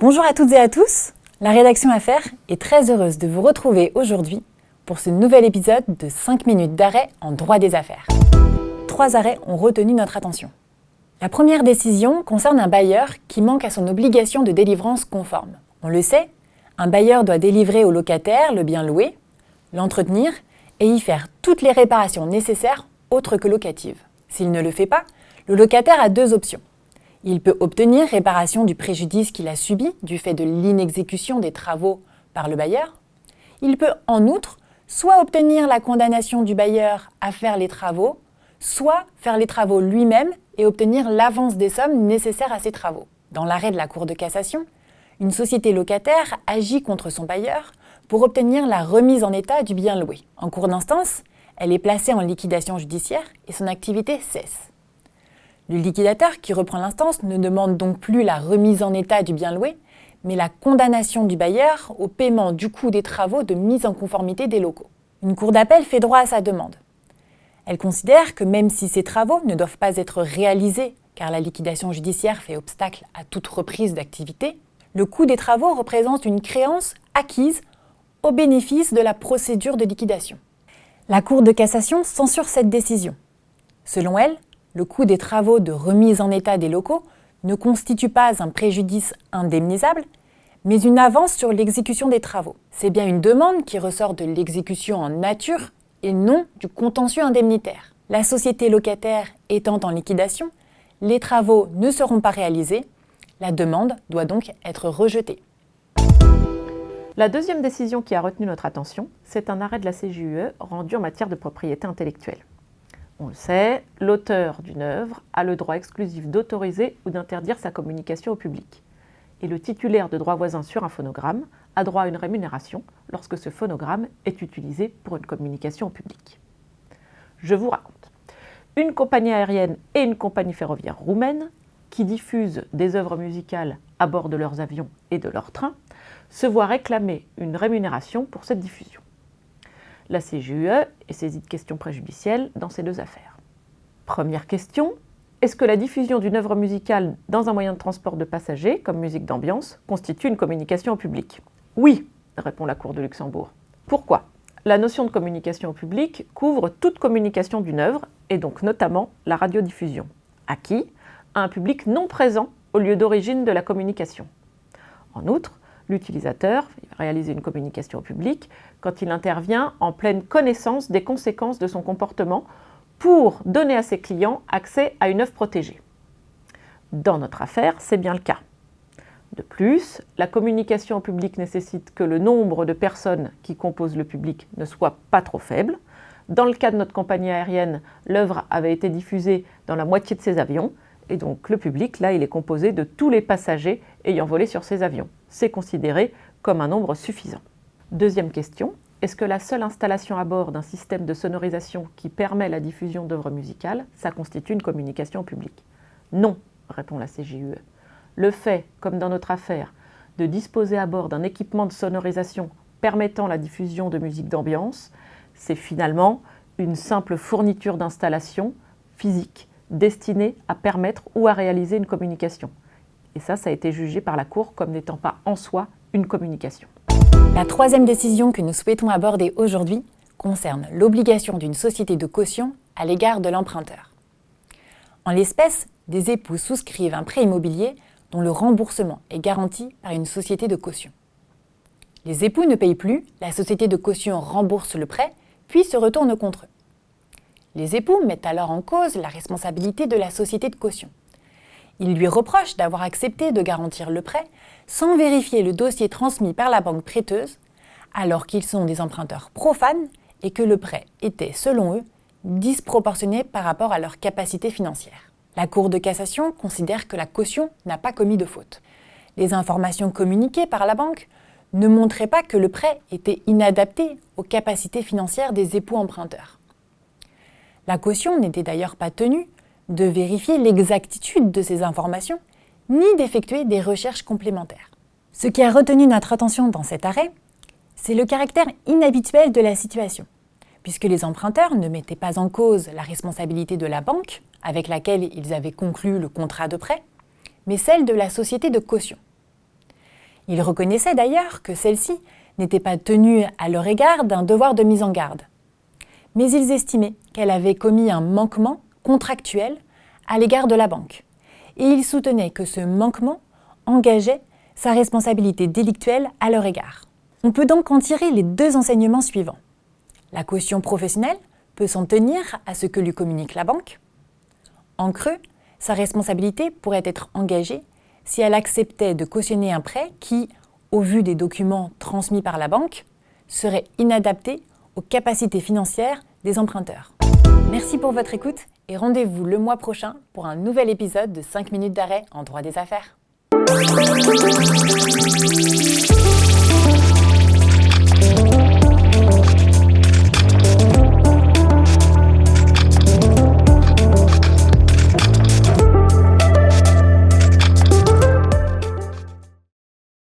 Bonjour à toutes et à tous, la rédaction Affaires est très heureuse de vous retrouver aujourd'hui pour ce nouvel épisode de 5 minutes d'arrêt en droit des affaires. 3 arrêts ont retenu notre attention. La première décision concerne un bailleur qui manque à son obligation de délivrance conforme. On le sait, un bailleur doit délivrer au locataire le bien loué, l'entretenir et y faire toutes les réparations nécessaires autres que locatives. S'il ne le fait pas, le locataire a 2 options. Il peut obtenir réparation du préjudice qu'il a subi du fait de l'inexécution des travaux par le bailleur. Il peut en outre soit obtenir la condamnation du bailleur à faire les travaux, soit faire les travaux lui-même et obtenir l'avance des sommes nécessaires à ces travaux. Dans l'arrêt de la Cour de cassation, une société locataire agit contre son bailleur pour obtenir la remise en état du bien loué. En cours d'instance, elle est placée en liquidation judiciaire et son activité cesse. Le liquidateur qui reprend l'instance ne demande donc plus la remise en état du bien loué, mais la condamnation du bailleur au paiement du coût des travaux de mise en conformité des locaux. Une cour d'appel fait droit à sa demande. Elle considère que même si ces travaux ne doivent pas être réalisés, car la liquidation judiciaire fait obstacle à toute reprise d'activité, le coût des travaux représente une créance acquise au bénéfice de la procédure de liquidation. La Cour de cassation censure cette décision. Selon elle, le coût des travaux de remise en état des locaux ne constitue pas un préjudice indemnisable, mais une avance sur l'exécution des travaux. C'est bien une demande qui ressort de l'exécution en nature et non du contentieux indemnitaire. La société locataire étant en liquidation, les travaux ne seront pas réalisés. La demande doit donc être rejetée. La deuxième décision qui a retenu notre attention, c'est un arrêt de la CJUE rendu en matière de propriété intellectuelle. On le sait, l'auteur d'une œuvre a le droit exclusif d'autoriser ou d'interdire sa communication au public. Et le titulaire de droits voisins sur un phonogramme a droit à une rémunération lorsque ce phonogramme est utilisé pour une communication au public. Je vous raconte. Une compagnie aérienne et une compagnie ferroviaire roumaine, qui diffusent des œuvres musicales à bord de leurs avions et de leurs trains, se voient réclamer une rémunération pour cette diffusion. La CJUE est saisie de questions préjudicielles dans ces 2 affaires. Première question, est-ce que la diffusion d'une œuvre musicale dans un moyen de transport de passagers, comme musique d'ambiance, constitue une communication au public ? Oui, répond la Cour de Luxembourg. Pourquoi ? La notion de communication au public couvre toute communication d'une œuvre, et donc notamment la radiodiffusion. À qui ? À un public non présent au lieu d'origine de la communication. En outre, l'utilisateur va réaliser une communication au public quand il intervient en pleine connaissance des conséquences de son comportement pour donner à ses clients accès à une œuvre protégée. Dans notre affaire, c'est bien le cas. De plus, la communication au public nécessite que le nombre de personnes qui composent le public ne soit pas trop faible. Dans le cas de notre compagnie aérienne, l'œuvre avait été diffusée dans la moitié de ses avions, et donc le public, là, il est composé de tous les passagers ayant volé sur ces avions. C'est considéré comme un nombre suffisant. Deuxième question, est-ce que la seule installation à bord d'un système de sonorisation qui permet la diffusion d'œuvres musicales, ça constitue une communication au public ? Non, répond la CJUE. Le fait, comme dans notre affaire, de disposer à bord d'un équipement de sonorisation permettant la diffusion de musique d'ambiance, c'est finalement une simple fourniture d'installation physique destinée à permettre ou à réaliser une communication. Et ça a été jugé par la Cour comme n'étant pas en soi une communication. La troisième décision que nous souhaitons aborder aujourd'hui concerne l'obligation d'une société de caution à l'égard de l'emprunteur. En l'espèce, des époux souscrivent un prêt immobilier dont le remboursement est garanti par une société de caution. Les époux ne payent plus, la société de caution rembourse le prêt, puis se retourne contre eux. Les époux mettent alors en cause la responsabilité de la société de caution. Ils lui reprochent d'avoir accepté de garantir le prêt sans vérifier le dossier transmis par la banque prêteuse, alors qu'ils sont des emprunteurs profanes et que le prêt était, selon eux, disproportionné par rapport à leur capacité financière. La Cour de cassation considère que la caution n'a pas commis de faute. Les informations communiquées par la banque ne montraient pas que le prêt était inadapté aux capacités financières des époux emprunteurs. La caution n'était d'ailleurs pas tenue de vérifier l'exactitude de ces informations, ni d'effectuer des recherches complémentaires. Ce qui a retenu notre attention dans cet arrêt, c'est le caractère inhabituel de la situation, puisque les emprunteurs ne mettaient pas en cause la responsabilité de la banque avec laquelle ils avaient conclu le contrat de prêt, mais celle de la société de caution. Ils reconnaissaient d'ailleurs que celles-ci n'étaient pas tenues à leur égard d'un devoir de mise en garde. Mais ils estimaient qu'elle avait commis un manquement contractuel à l'égard de la banque. Et ils soutenaient que ce manquement engageait sa responsabilité délictuelle à leur égard. On peut donc en tirer les deux enseignements suivants. La caution professionnelle peut s'en tenir à ce que lui communique la banque. En creux, sa responsabilité pourrait être engagée si elle acceptait de cautionner un prêt qui, au vu des documents transmis par la banque, serait inadapté aux capacités financières des emprunteurs. Merci pour votre écoute et rendez-vous le mois prochain pour un nouvel épisode de 5 minutes d'arrêt en droit des affaires.